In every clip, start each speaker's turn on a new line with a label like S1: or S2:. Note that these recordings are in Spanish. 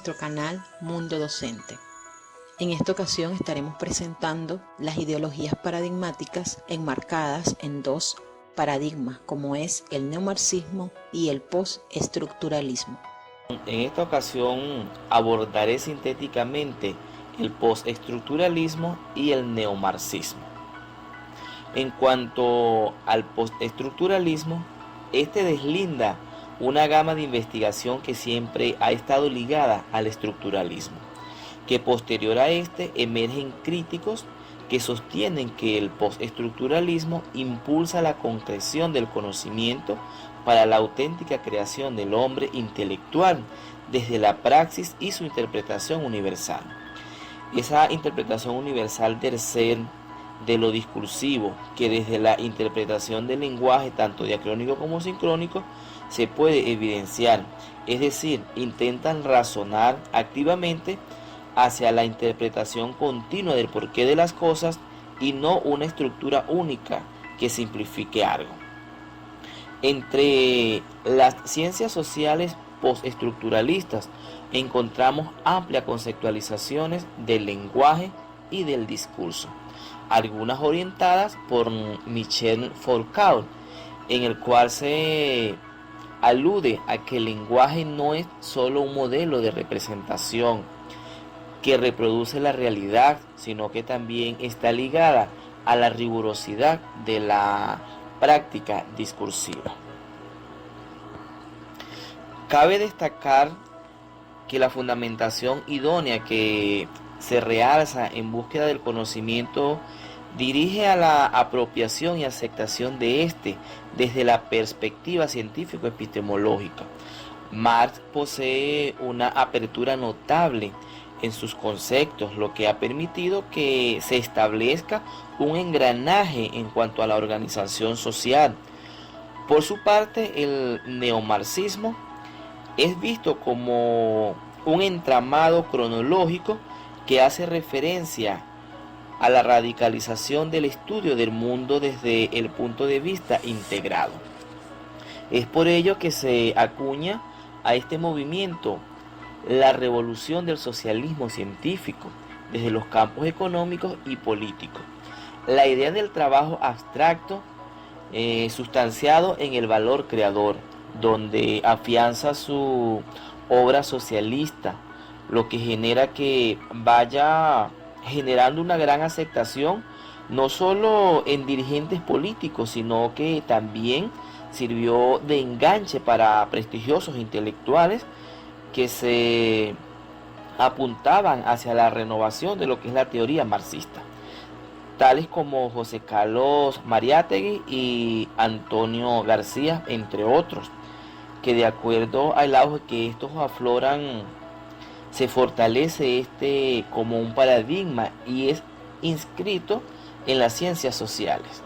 S1: nuestro canal Mundo Docente. En esta ocasión estaremos presentando las ideologías paradigmáticas enmarcadas en dos paradigmas, como es el neomarxismo y el postestructuralismo.
S2: En esta ocasión abordaré sintéticamente el postestructuralismo y el neomarxismo. En cuanto al postestructuralismo, este deslinda una gama de investigación que siempre ha estado ligada al estructuralismo, que posterior a este emergen críticos que sostienen que el postestructuralismo impulsa la concreción del conocimiento para la auténtica creación del hombre intelectual desde la praxis y su interpretación universal. Esa interpretación universal del ser, de lo discursivo, que desde la interpretación del lenguaje, tanto diacrónico como sincrónico, se puede evidenciar, es decir, intentan razonar activamente hacia la interpretación continua del porqué de las cosas y no una estructura única que simplifique algo. Entre las ciencias sociales postestructuralistas encontramos amplias conceptualizaciones del lenguaje y del discurso, algunas orientadas por Michel Foucault, en el cual se alude a que el lenguaje no es solo un modelo de representación que reproduce la realidad, sino que también está ligada a la rigurosidad de la práctica discursiva. Cabe destacar que la fundamentación idónea que se realza en búsqueda del conocimiento dirige a la apropiación y aceptación de éste desde la perspectiva científico-epistemológica. Marx posee una apertura notable en sus conceptos, lo que ha permitido que se establezca un engranaje en cuanto a la organización social. Por su parte, el neomarxismo es visto como un entramado cronológico que hace referencia a la radicalización del estudio del mundo desde el punto de vista integrado. Es por ello que se acuña a este movimiento la revolución del socialismo científico desde los campos económicos y políticos. La idea del trabajo abstracto sustanciado en el valor creador, donde afianza su obra socialista, lo que genera que vaya generando una gran aceptación, no solo en dirigentes políticos, sino que también sirvió de enganche para prestigiosos intelectuales que se apuntaban hacia la renovación de lo que es la teoría marxista, tales como José Carlos Mariátegui y Antonio García, entre otros, que de acuerdo al auge que estos afloran, se fortalece este como un paradigma y es inscrito en las ciencias sociales.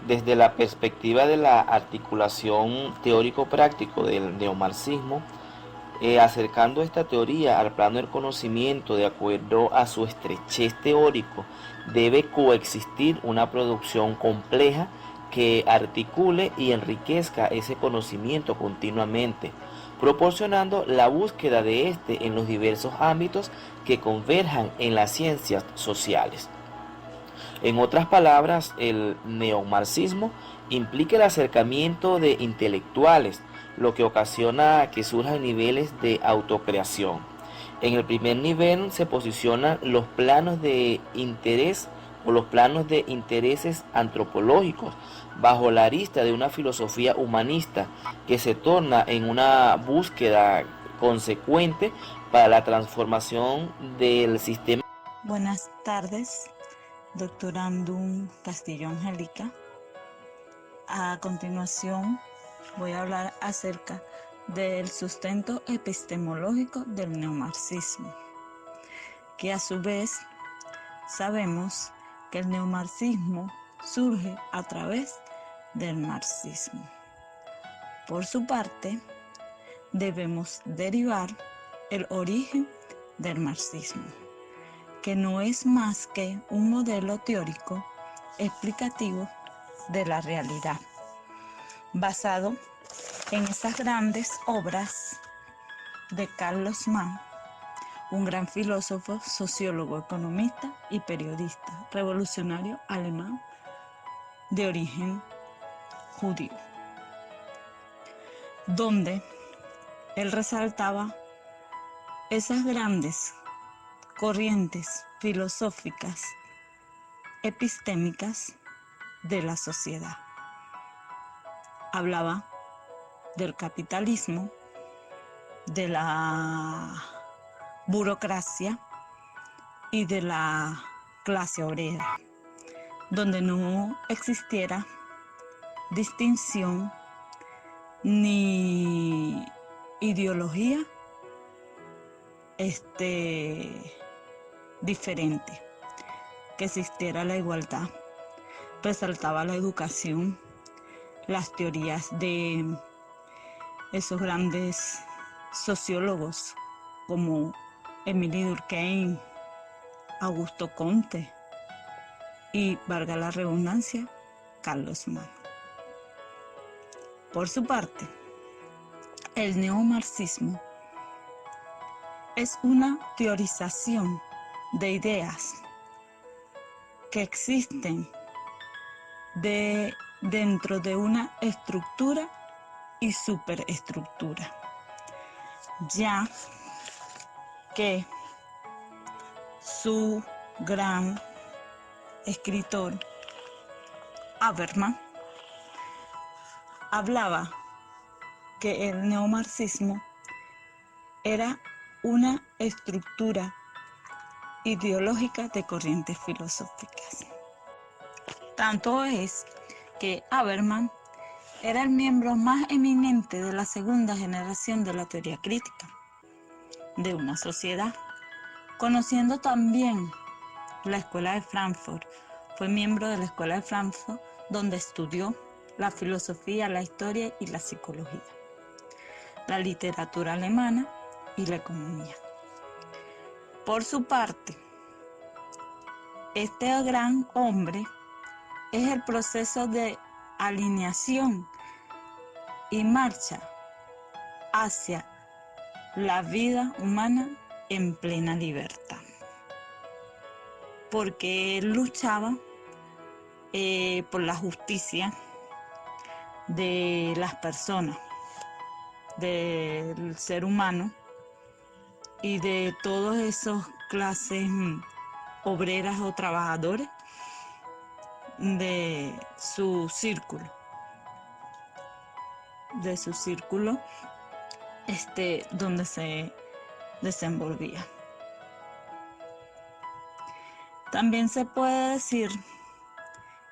S2: Desde la perspectiva de la articulación teórico-práctico del neomarxismo, acercando esta teoría al plano del conocimiento de acuerdo a su estrechez teórico, debe coexistir una producción compleja que articule y enriquezca ese conocimiento continuamente, proporcionando la búsqueda de éste en los diversos ámbitos que converjan en las ciencias sociales. En otras palabras, el neomarxismo implica el acercamiento de intelectuales, lo que ocasiona que surjan niveles de autocreación. En el primer nivel se posicionan los planos de interés o los planos de intereses antropológicos bajo la arista de una filosofía humanista que se torna en una búsqueda consecuente para la transformación del sistema.
S3: Buenas tardes, doctorandum Castillo Angélica. A continuación voy a hablar acerca del sustento epistemológico del neomarxismo, que a su vez sabemos que el neomarxismo surge a través del marxismo. Por su parte, debemos derivar el origen del marxismo, que no es más que un modelo teórico explicativo de la realidad, basado en esas grandes obras de Carlos Mann, un gran filósofo, sociólogo, economista y periodista revolucionario alemán de origen judío, donde él resaltaba esas grandes corrientes filosóficas, epistémicas de la sociedad. Hablaba del capitalismo, de la burocracia y de la clase obrera, donde no existiera distinción ni ideología diferente, que existiera la igualdad. Resaltaba la educación, las teorías de esos grandes sociólogos como Émile Durkheim, Augusto Comte y, valga la redundancia, Carlos Mann. Por su parte, el neomarxismo es una teorización de ideas que existen dentro de una estructura y superestructura, ya que su gran escritor Habermas hablaba que el neomarxismo era una estructura ideológica de corrientes filosóficas. Tanto es que Habermas era el miembro más eminente de la segunda generación de la teoría crítica de una sociedad, conociendo también la Escuela de Frankfurt. Fue miembro de la Escuela de Frankfurt, donde estudió la filosofía, la historia y la psicología, la literatura alemana y la economía. Por su parte, este gran hombre es el proceso de alineación y marcha hacia la vida humana en plena libertad, porque él luchaba por la justicia de las personas, del ser humano y de todas esas clases obreras o trabajadores de su círculo, donde se desenvolvía. También se puede decir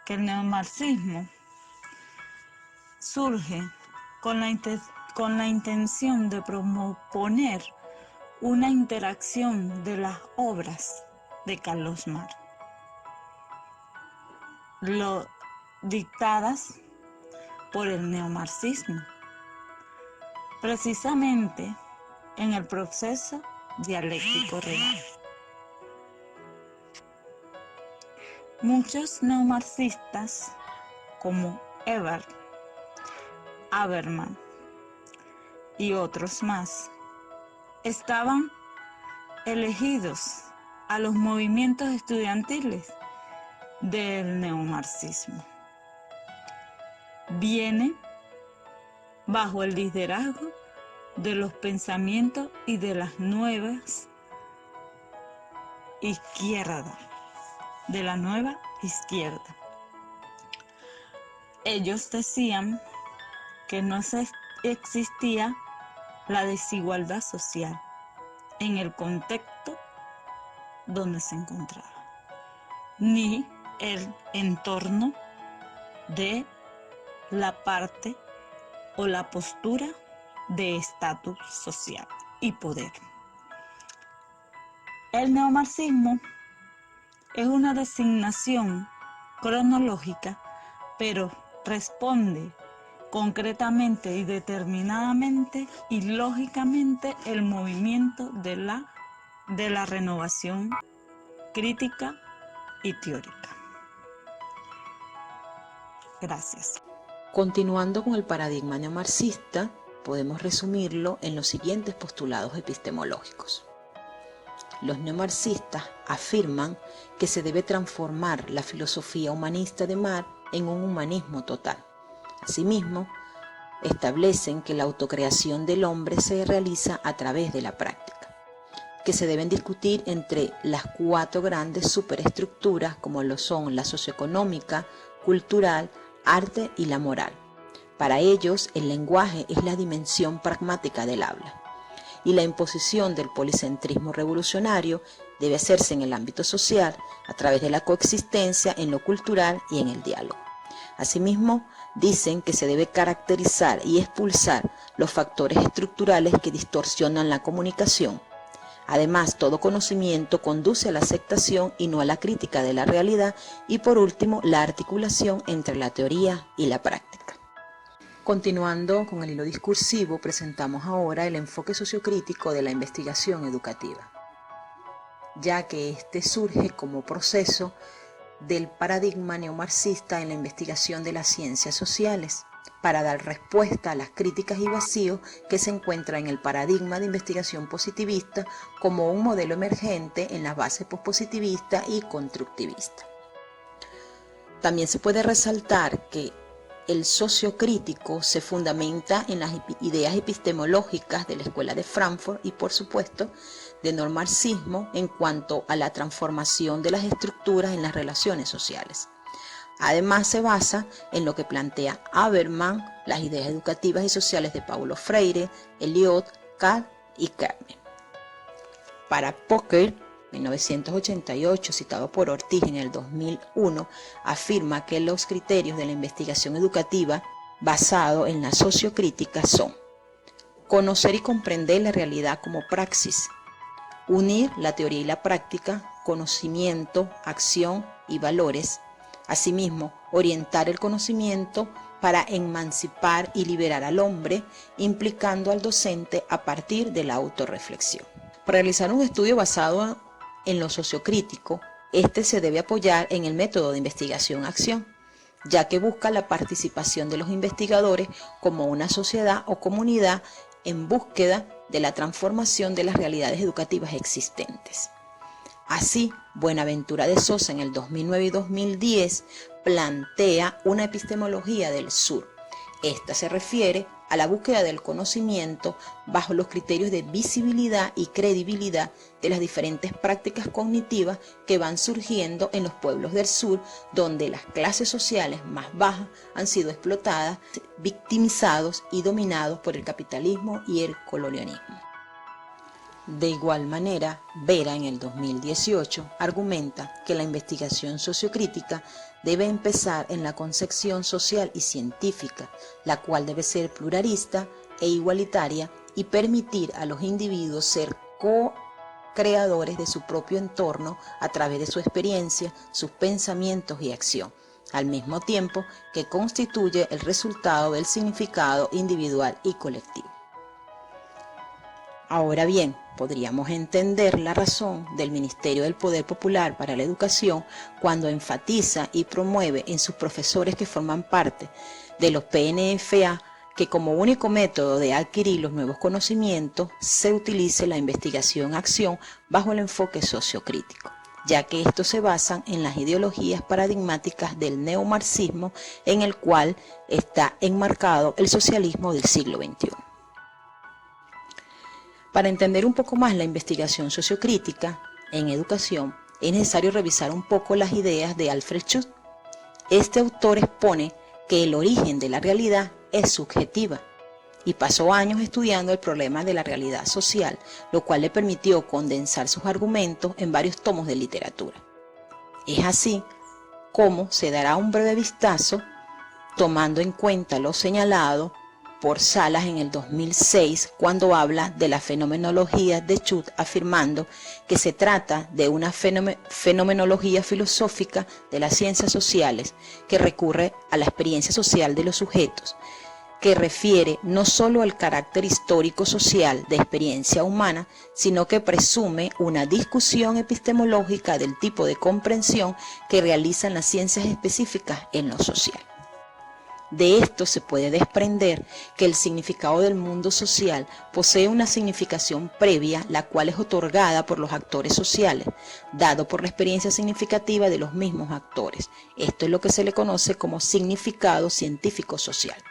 S3: que el neomarxismo surge con la intención de proponer una interacción de las obras de Carlos Mann, dictadas por el neomarxismo, precisamente en el proceso dialéctico real. Muchos neomarxistas, como Ebert, Habermas y otros más, estaban elegidos a los movimientos estudiantiles del neomarxismo. Viene bajo el liderazgo de los pensamientos y de las nuevas izquierdas, de la nueva izquierda. Ellos decían que no existía la desigualdad social en el contexto donde se encontraba, ni el entorno de la parte o la postura de estatus social y poder. El neomarxismo es una designación cronológica, pero responde concretamente y determinadamente y lógicamente el movimiento de la renovación crítica y teórica. Gracias.
S1: Continuando con el paradigma neomarxista, podemos resumirlo en los siguientes postulados epistemológicos. Los neomarxistas afirman que se debe transformar la filosofía humanista de Marx en un humanismo total. Asimismo, establecen que la autocreación del hombre se realiza a través de la práctica, que se deben discutir entre las 4 grandes superestructuras como lo son la socioeconómica, cultural, arte y la moral. Para ellos, el lenguaje es la dimensión pragmática del habla, y la imposición del policentrismo revolucionario debe hacerse en el ámbito social a través de la coexistencia en lo cultural y en el diálogo. Asimismo, dicen que se debe caracterizar y expulsar los factores estructurales que distorsionan la comunicación. Además, todo conocimiento conduce a la aceptación y no a la crítica de la realidad, y por último, la articulación entre la teoría y la práctica. Continuando con el hilo discursivo, presentamos ahora el enfoque sociocrítico de la investigación educativa, ya que este surge como proceso del paradigma neomarxista en la investigación de las ciencias sociales, para dar respuesta a las críticas y vacíos que se encuentran en el paradigma de investigación positivista como un modelo emergente en las bases pospositivista y constructivista. También se puede resaltar que el sociocrítico se fundamenta en las ideas epistemológicas de la Escuela de Frankfurt y, por supuesto, de neomarxismo en cuanto a la transformación de las estructuras en las relaciones sociales. Además, se basa en lo que plantea Habermas, las ideas educativas y sociales de Paulo Freire, Eliot, Kant y Kermit. Para Poker, 1988, citado por Ortiz en el 2001, afirma que los criterios de la investigación educativa basado en la sociocrítica son: conocer y comprender la realidad como praxis, unir la teoría y la práctica, conocimiento, acción y valores. Asimismo, orientar el conocimiento para emancipar y liberar al hombre, implicando al docente a partir de la autorreflexión. Para realizar un estudio basado en lo sociocrítico, este se debe apoyar en el método de investigación-acción, ya que busca la participación de los investigadores como una sociedad o comunidad en búsqueda de la transformación de las realidades educativas existentes. Así, Buenaventura de Sosa en el 2009 y 2010 plantea una epistemología del sur. Esta se refiere a la búsqueda del conocimiento bajo los criterios de visibilidad y credibilidad de las diferentes prácticas cognitivas que van surgiendo en los pueblos del sur, donde las clases sociales más bajas han sido explotadas, victimizados y dominados por el capitalismo y el colonialismo. De igual manera, Vera en el 2018 argumenta que la investigación sociocrítica debe empezar en la concepción social y científica, la cual debe ser pluralista e igualitaria y permitir a los individuos ser co-creadores de su propio entorno a través de su experiencia, sus pensamientos y acción, al mismo tiempo que constituye el resultado del significado individual y colectivo. Ahora bien, podríamos entender la razón del Ministerio del Poder Popular para la Educación cuando enfatiza y promueve en sus profesores que forman parte de los PNFA que como único método de adquirir los nuevos conocimientos se utilice la investigación-acción bajo el enfoque sociocrítico, ya que estos se basan en las ideologías paradigmáticas del neomarxismo en el cual está enmarcado el socialismo del siglo XXI. Para entender un poco más la investigación sociocrítica en educación, es necesario revisar un poco las ideas de Alfred Schutz. Este autor expone que el origen de la realidad es subjetiva y pasó años estudiando el problema de la realidad social, lo cual le permitió condensar sus argumentos en varios tomos de literatura. Es así como se dará un breve vistazo tomando en cuenta lo señalado por Salas en el 2006 cuando habla de la fenomenología de Schutz, afirmando que se trata de una fenomenología filosófica de las ciencias sociales que recurre a la experiencia social de los sujetos, que refiere no solo al carácter histórico-social de experiencia humana, sino que presume una discusión epistemológica del tipo de comprensión que realizan las ciencias específicas en lo social. De esto se puede desprender que el significado del mundo social posee una significación previa, la cual es otorgada por los actores sociales, dado por la experiencia significativa de los mismos actores. Esto es lo que se le conoce como significado científico-social.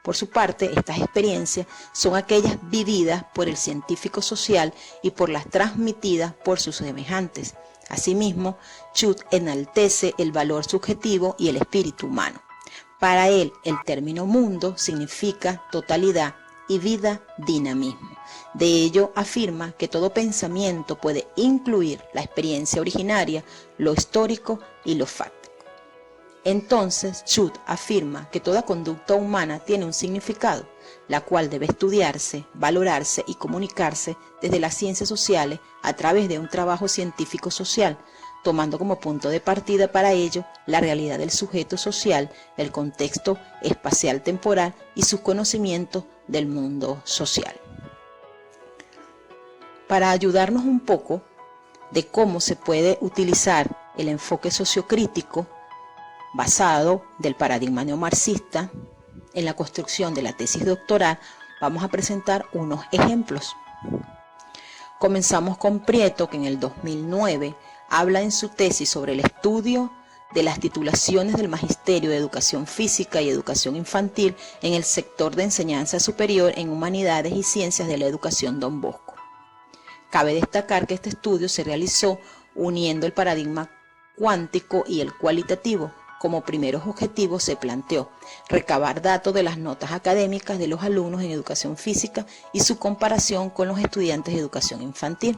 S1: Por su parte, estas experiencias son aquellas vividas por el científico social y por las transmitidas por sus semejantes. Asimismo, Chute enaltece el valor subjetivo y el espíritu humano. Para él, el término mundo significa totalidad y vida, dinamismo. De ello afirma que todo pensamiento puede incluir la experiencia originaria, lo histórico y lo fáctico. Entonces, Chute afirma que toda conducta humana tiene un significado, la cual debe estudiarse, valorarse y comunicarse desde las ciencias sociales a través de un trabajo científico-social, tomando como punto de partida para ello la realidad del sujeto social, el contexto espacial-temporal y sus conocimientos del mundo social. Para ayudarnos un poco de cómo se puede utilizar el enfoque sociocrítico basado del paradigma neomarxista en la construcción de la tesis doctoral, vamos a presentar unos ejemplos. Comenzamos con Prieto, que en el 2009 habla en su tesis sobre el estudio de las titulaciones del Magisterio de Educación Física y Educación Infantil en el sector de enseñanza superior en Humanidades y Ciencias de la Educación Don Bosco. Cabe destacar que este estudio se realizó uniendo el paradigma cuántico y el cualitativo. Como primeros objetivos se planteó recabar datos de las notas académicas de los alumnos en educación física y su comparación con los estudiantes de educación infantil.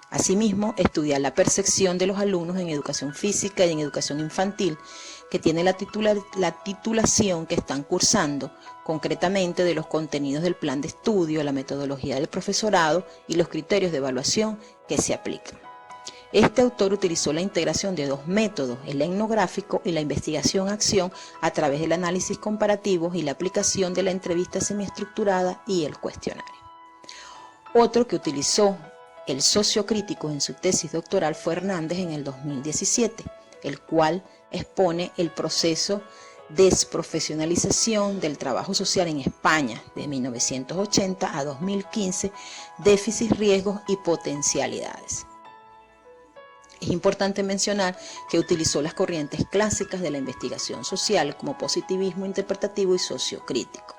S1: Asimismo, estudiar la percepción de los alumnos en educación física y en educación infantil que tiene la titulación que están cursando, concretamente de los contenidos del plan de estudio, la metodología del profesorado y los criterios de evaluación que se aplican. Este autor utilizó la integración de dos métodos, el etnográfico y la investigación-acción, a través del análisis comparativo y la aplicación de la entrevista semiestructurada y el cuestionario. Otro que utilizó el sociocrítico en su tesis doctoral fue Hernández en el 2017, el cual expone el proceso de desprofesionalización del trabajo social en España de 1980 a 2015, déficits, riesgos y potencialidades. Es importante mencionar que utilizó las corrientes clásicas de la investigación social como positivismo interpretativo y sociocrítico.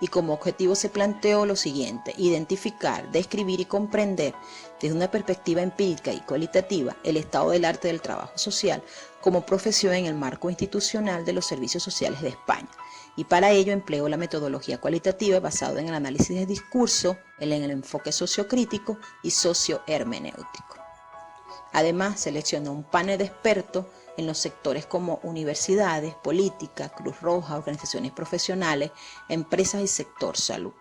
S1: Y como objetivo se planteó lo siguiente: identificar, describir y comprender desde una perspectiva empírica y cualitativa el estado del arte del trabajo social como profesión en el marco institucional de los servicios sociales de España. Y para ello empleó la metodología cualitativa basada en el análisis de discurso, en el enfoque sociocrítico y sociohermenéutico. Además, seleccionó un panel de expertos en los sectores como universidades, política, Cruz Roja, organizaciones profesionales, empresas y sector salud.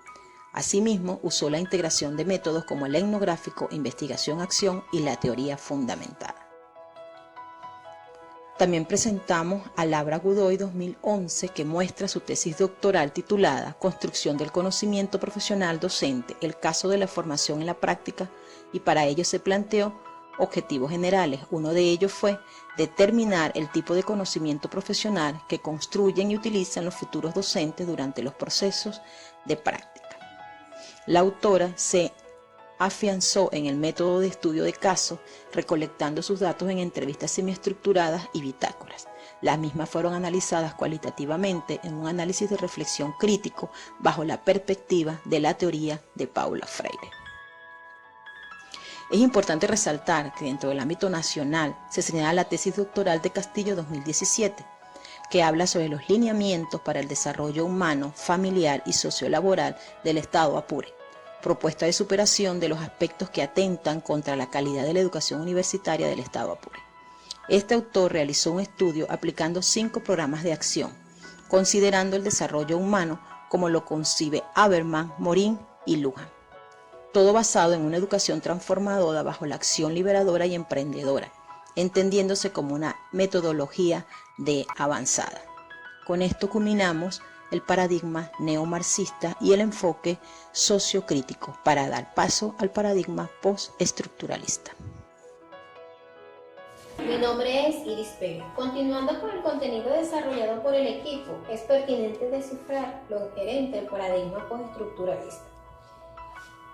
S1: Asimismo, usó la integración de métodos como el etnográfico, investigación-acción y la teoría fundamentada. También presentamos a Labra Godoy 2011, que muestra su tesis doctoral titulada Construcción del conocimiento profesional docente, el caso de la formación en la práctica, y para ello se planteó objetivos generales. Uno de ellos fue determinar el tipo de conocimiento profesional que construyen y utilizan los futuros docentes durante los procesos de práctica. La autora se afianzó en el método de estudio de casos, recolectando sus datos en entrevistas semiestructuradas y bitácoras. Las mismas fueron analizadas cualitativamente en un análisis de reflexión crítico bajo la perspectiva de la teoría de Paulo Freire. Es importante resaltar que dentro del ámbito nacional se señala la tesis doctoral de Castillo 2017, que habla sobre los lineamientos para el desarrollo humano, familiar y sociolaboral del Estado Apure, propuesta de superación de los aspectos que atentan contra la calidad de la educación universitaria del Estado Apure. Este autor realizó un estudio aplicando 5 programas de acción, considerando el desarrollo humano como lo concibe Habermas, Morin y Luhmann. Todo basado en una educación transformadora bajo la acción liberadora y emprendedora, entendiéndose como una metodología de avanzada. Con esto culminamos el paradigma neomarxista y el enfoque sociocrítico para dar paso al paradigma postestructuralista.
S4: Mi nombre es Iris Pérez. Continuando con el contenido desarrollado por el equipo, es pertinente descifrar lo inherente al paradigma postestructuralista.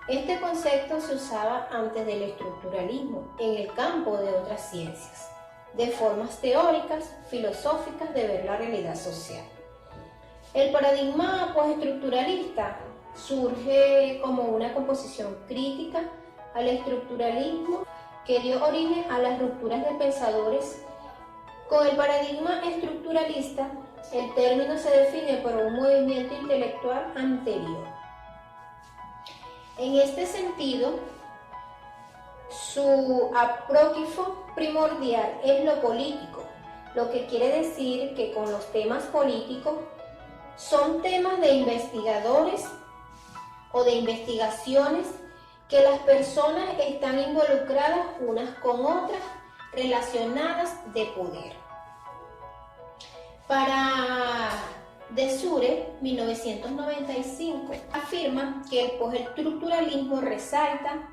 S4: Este concepto se usaba antes del estructuralismo en el campo de otras ciencias, de formas teóricas, filosóficas de ver la realidad social. El paradigma postestructuralista surge como una composición crítica al estructuralismo que dio origen a las rupturas de pensadores. Con el paradigma estructuralista, el término se define por un movimiento intelectual anterior. En este sentido, su apócrifo primordial es lo político, lo que quiere decir que con los temas políticos son temas de investigadores o de investigaciones que las personas están involucradas unas con otras, relacionadas de poder. Para De Sure, 1995, afirma que el postestructuralismo resalta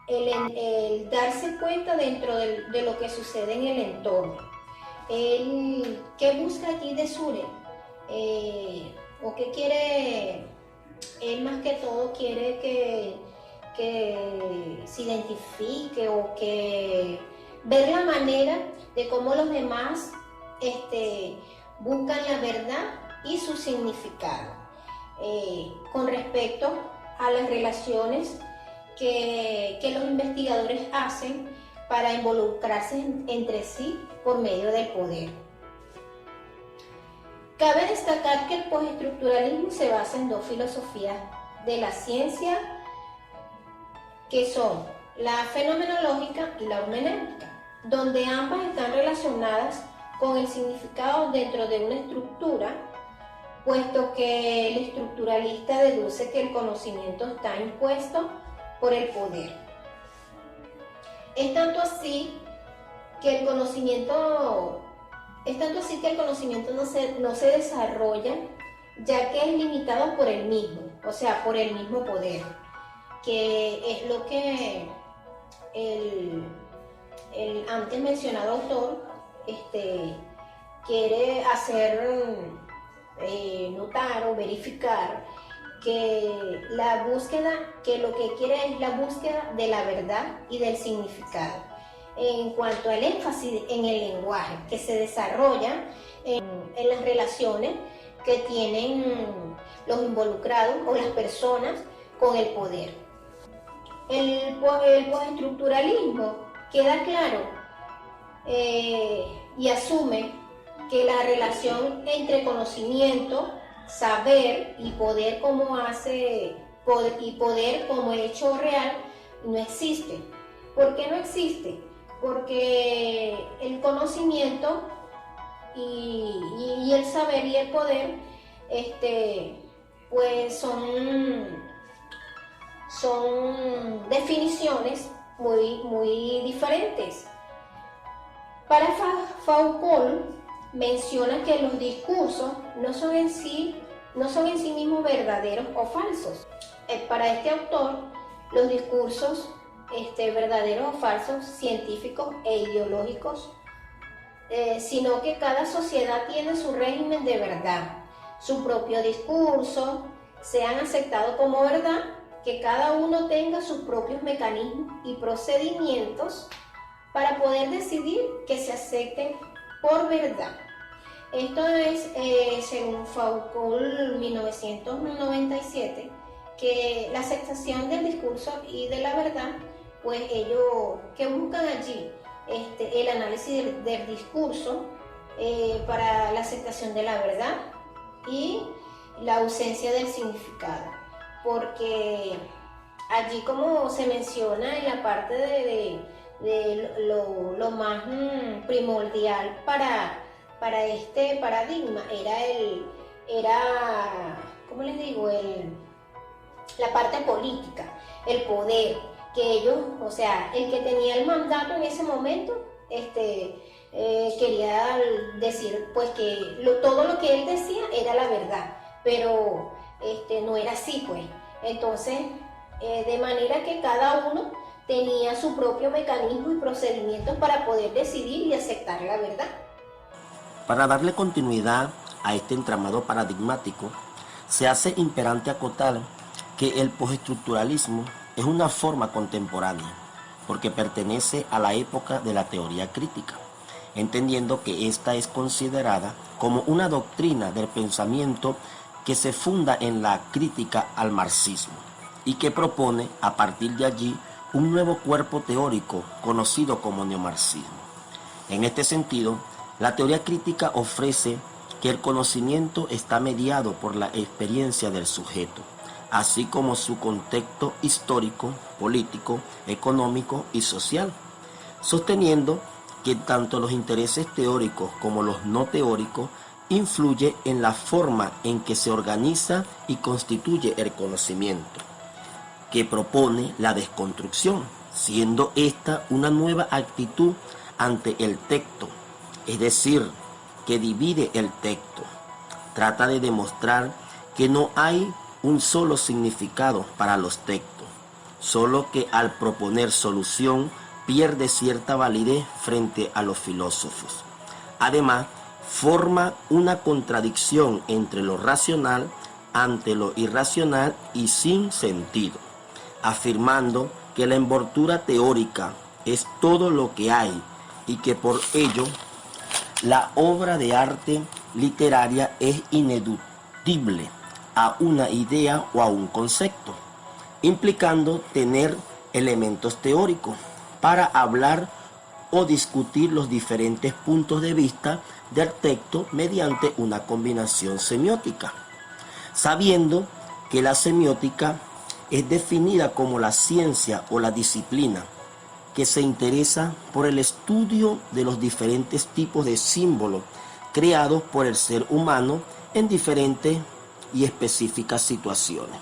S4: el darse cuenta dentro de lo que sucede en el entorno. ¿Qué busca aquí De Sure? ¿O qué quiere? Él más que todo quiere que se identifique o que ver la manera de cómo los demás buscan la verdad y su significado con respecto a las relaciones que los investigadores hacen para involucrarse entre sí por medio del poder. Cabe destacar que el postestructuralismo se basa en dos filosofías de la ciencia que son la fenomenológica y la hermenéutica, donde ambas están relacionadas con el significado dentro de una estructura, puesto que el estructuralista deduce que el conocimiento está impuesto por el poder. Es tanto así que el conocimiento no se desarrolla, ya que es limitado por el mismo, o sea, por el mismo poder, que es lo que el antes mencionado autor quiere hacer notar o verificar, que lo que quiere es la búsqueda de la verdad y del significado. En cuanto al énfasis en el lenguaje que se desarrolla en las relaciones que tienen los involucrados o las personas con el poder. El postestructuralismo queda claro y asume que la relación entre conocimiento, saber y poder como hecho real no existe. ¿Por qué no existe? Porque el conocimiento y el saber y el poder pues son definiciones muy diferentes. Para Foucault menciona que los discursos no son en sí mismos verdaderos o falsos. Para este autor, los discursos verdaderos o falsos, científicos e ideológicos, sino que cada sociedad tiene su régimen de verdad, su propio discurso, sean aceptados como verdad, que cada uno tenga sus propios mecanismos y procedimientos para poder decidir que se acepten por verdad. Esto es, según Foucault, 1997, que la aceptación del discurso y de la verdad, pues ellos que buscan allí el análisis del discurso para la aceptación de la verdad y la ausencia del significado, porque allí, como se menciona en la parte de lo más primordial para este paradigma ¿cómo les digo? La parte política, el poder, que ellos, o sea, el que tenía el mandato en ese momento, quería decir pues que todo lo que él decía era la verdad, pero no era así, pues. Entonces, de manera que cada uno tenía su propio mecanismo y procedimientos para poder decidir y aceptar la verdad.
S5: Para darle continuidad a este entramado paradigmático, se hace imperante acotar que el postestructuralismo es una forma contemporánea, porque pertenece a la época de la teoría crítica, entendiendo que esta es considerada como una doctrina del pensamiento que se funda en la crítica al marxismo y que propone a partir de allí un nuevo cuerpo teórico conocido como neomarxismo. En este sentido, la teoría crítica ofrece que el conocimiento está mediado por la experiencia del sujeto, así como su contexto histórico, político, económico y social, sosteniendo que tanto los intereses teóricos como los no teóricos influyen en la forma en que se organiza y constituye el conocimiento, que propone la desconstrucción, siendo esta una nueva actitud ante el texto, es decir, que divide el texto. Trata de demostrar que no hay un solo significado para los textos, solo que al proponer solución pierde cierta validez frente a los filósofos. Además, forma una contradicción entre lo racional ante lo irracional y sin sentido, afirmando que la envoltura teórica es todo lo que hay y que por ello la obra de arte literaria es ineludible a una idea o a un concepto, implicando tener elementos teóricos para hablar o discutir los diferentes puntos de vista del texto mediante una combinación semiótica, sabiendo que la semiótica es definida como la ciencia o la disciplina que se interesa por el estudio de los diferentes tipos de símbolos creados por el ser humano en diferentes y específicas situaciones.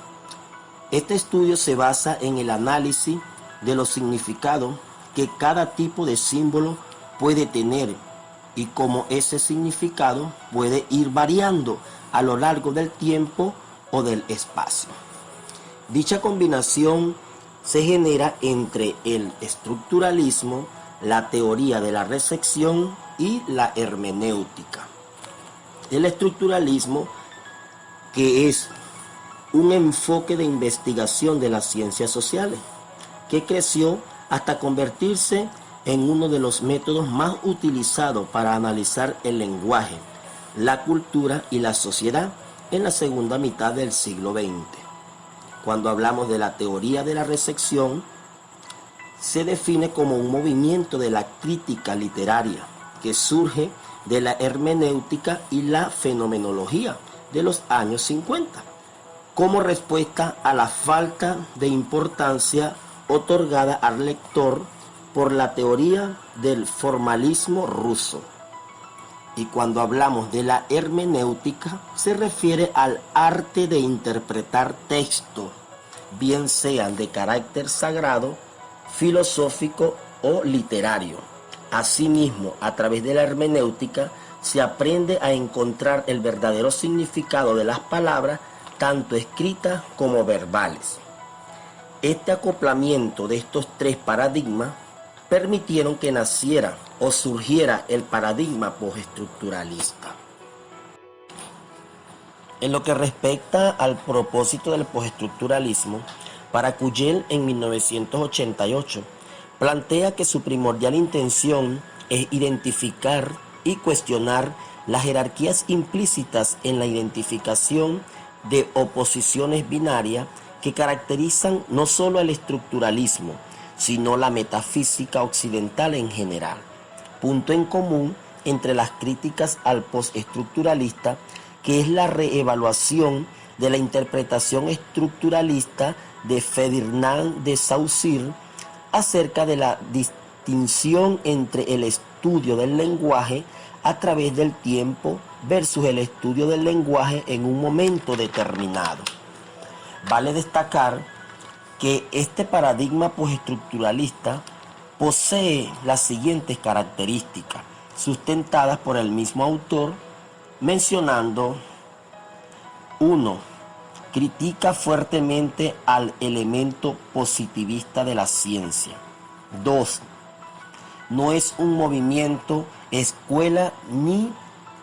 S5: Este estudio se basa en el análisis de los significados que cada tipo de símbolo puede tener y cómo ese significado puede ir variando a lo largo del tiempo o del espacio. Dicha combinación se genera entre el estructuralismo, la teoría de la recepción y la hermenéutica. El estructuralismo, que es un enfoque de investigación de las ciencias sociales, que creció hasta convertirse en uno de los métodos más utilizados para analizar el lenguaje, la cultura y la sociedad en la segunda mitad del siglo XX. Cuando hablamos de la teoría de la recepción, se define como un movimiento de la crítica literaria que surge de la hermenéutica y la fenomenología de los años 50, como respuesta a la falta de importancia otorgada al lector por la teoría del formalismo ruso. Y cuando hablamos de la hermenéutica, se refiere al arte de interpretar textos, bien sean de carácter sagrado, filosófico o literario. Asimismo, a través de la hermenéutica se aprende a encontrar el verdadero significado de las palabras, tanto escritas como verbales. Este acoplamiento de estos tres paradigmas permitieron que naciera o surgiera el paradigma postestructuralista. En lo que respecta al propósito del postestructuralismo, Paracuel en 1988 plantea que su primordial intención es identificar y cuestionar las jerarquías implícitas en la identificación de oposiciones binarias que caracterizan no solo el estructuralismo, sino la metafísica occidental en general. Punto en común entre las críticas al postestructuralista, que es la reevaluación de la interpretación estructuralista de Ferdinand de Saussure acerca de la distinción entre el estudio del lenguaje a través del tiempo versus el estudio del lenguaje en un momento determinado. Vale destacar que este paradigma postestructuralista posee las siguientes características, sustentadas por el mismo autor, mencionando 1. critica fuertemente al elemento positivista de la ciencia. 2. No es un movimiento, escuela ni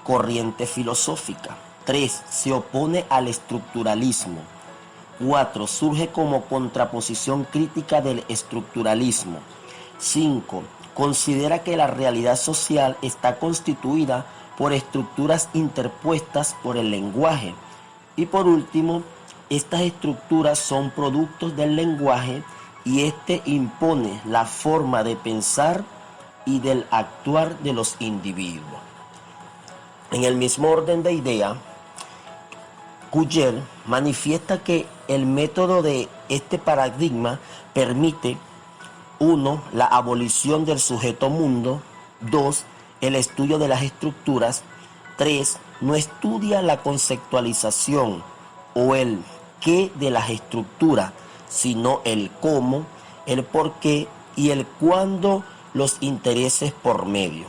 S5: corriente filosófica. 3. Se opone al estructuralismo. 4. Surge como contraposición crítica del estructuralismo. 5. Considera que la realidad social está constituida por estructuras interpuestas por el lenguaje. Y por último, estas estructuras son productos del lenguaje y éste impone la forma de pensar y del actuar de los individuos. En el mismo orden de idea, Cuyel manifiesta que el método de este paradigma permite 1. La abolición del sujeto mundo. 2. El estudio de las estructuras. 3. No estudia la conceptualización o el qué de las estructuras, sino el cómo, el por qué y el cuándo, los intereses por medio.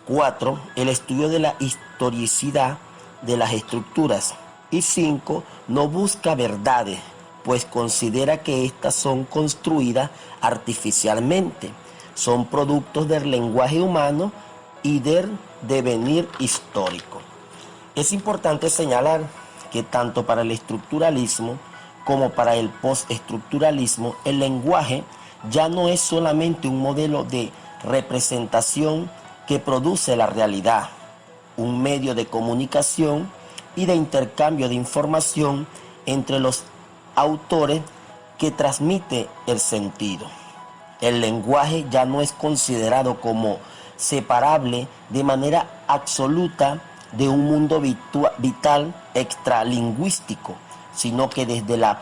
S5: 4. El estudio de la historicidad de las estructuras. Y 5. No busca verdades, pues considera que éstas son construidas artificialmente, son productos del lenguaje humano y del devenir histórico. Es importante señalar que tanto para el estructuralismo como para el postestructuralismo, el lenguaje ya no es solamente un modelo de representación que produce la realidad, un medio de comunicación y de intercambio de información entre los autores que transmite el sentido. El lenguaje ya no es considerado como separable de manera absoluta de un mundo vital extralingüístico, sino que desde la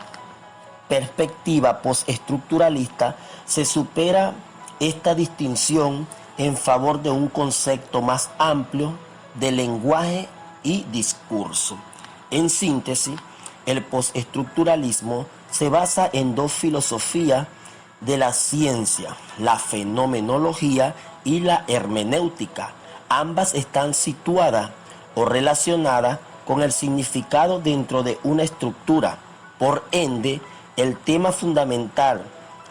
S5: perspectiva postestructuralista se supera esta distinción en favor de un concepto más amplio de lenguaje y discurso. En síntesis, el postestructuralismo se basa en dos filosofías de la ciencia, la fenomenología y la hermenéutica. Ambas están situadas o relacionadas con el significado dentro de una estructura. Por ende, el tema fundamental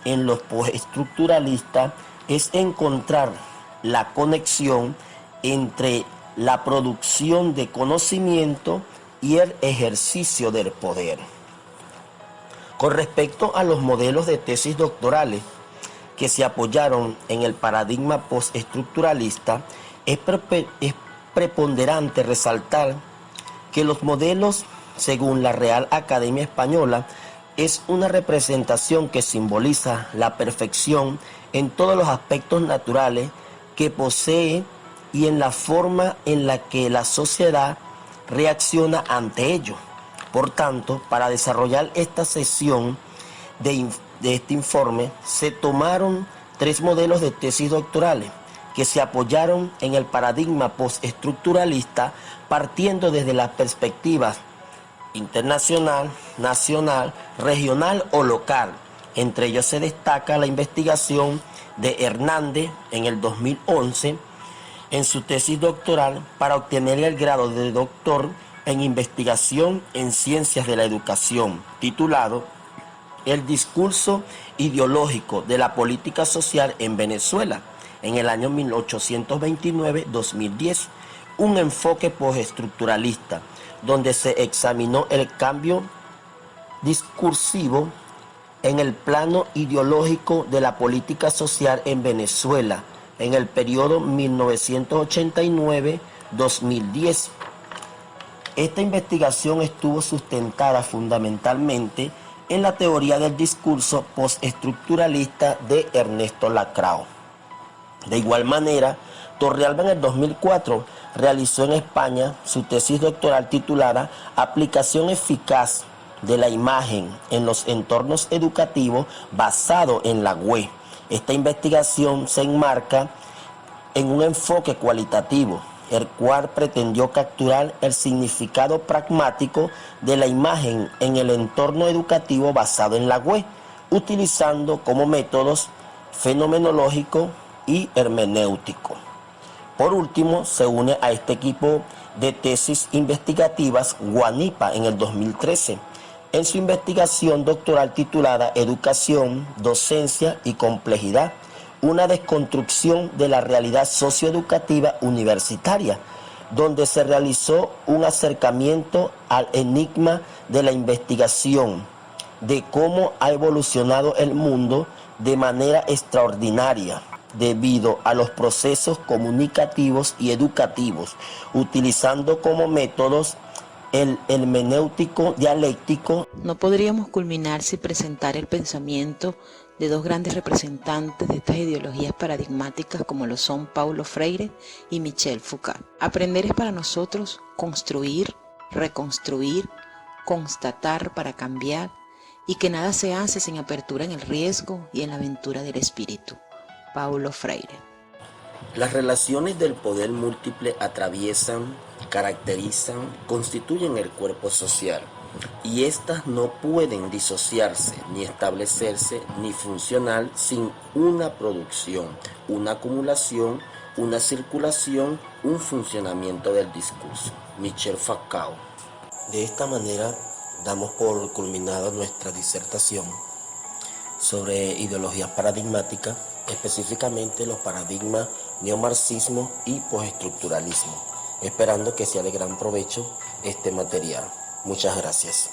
S5: en los postestructuralistas es encontrar la conexión entre la producción de conocimiento y el ejercicio del poder. Con respecto a los modelos de tesis doctorales que se apoyaron en el paradigma postestructuralista, es preponderante resaltar que los modelos, según la Real Academia Española, es una representación que simboliza la perfección en todos los aspectos naturales que posee y en la forma en la que la sociedad reacciona ante ello. Por tanto, para desarrollar esta sesión de este informe, se tomaron 3 modelos de tesis doctorales que se apoyaron en el paradigma postestructuralista partiendo desde las perspectivas internacional, nacional, regional o local. Entre ellos se destaca la investigación de Hernández en el 2011 en su tesis doctoral para obtener el grado de doctor en investigación en ciencias de la educación, titulado El discurso ideológico de la política social en Venezuela, en el año 1829-2010, un enfoque postestructuralista, donde se examinó el cambio discursivo en el plano ideológico de la política social en Venezuela, en el periodo 1989-2010. Esta investigación estuvo sustentada fundamentalmente en la teoría del discurso postestructuralista de Ernesto Lacrau. De igual manera, Torrealba en el 2004 realizó en España su tesis doctoral titulada Aplicación eficaz de la imagen en los entornos educativos basado en la web. Esta investigación se enmarca en un enfoque cualitativo, el cual pretendió capturar el significado pragmático de la imagen en el entorno educativo basado en la web, utilizando como métodos fenomenológico y hermenéutico. Por último, se une a este equipo de tesis investigativas Guanipa en el 2013, en su investigación doctoral titulada Educación, Docencia y Complejidad, una desconstrucción de la realidad socioeducativa universitaria, donde se realizó un acercamiento al enigma de la investigación, de cómo ha evolucionado el mundo de manera extraordinaria debido a los procesos comunicativos y educativos, utilizando como métodos el hermenéutico dialéctico.
S1: No podríamos culminar sin presentar el pensamiento de dos grandes representantes de estas ideologías paradigmáticas como lo son Paulo Freire y Michel Foucault. Aprender es para nosotros construir, reconstruir, constatar para cambiar, y que nada se hace sin apertura en el riesgo y en la aventura del espíritu. Paulo Freire.
S5: Las relaciones del poder múltiple atraviesan, caracterizan, constituyen el cuerpo social, y éstas no pueden disociarse, ni establecerse, ni funcionar sin una producción, una acumulación, una circulación, un funcionamiento del discurso. Michel Foucault. De esta manera damos por culminada nuestra disertación sobre ideologías paradigmáticas, específicamente los paradigmas neomarxismo y postestructuralismo, esperando que sea de gran provecho este material. Muchas gracias.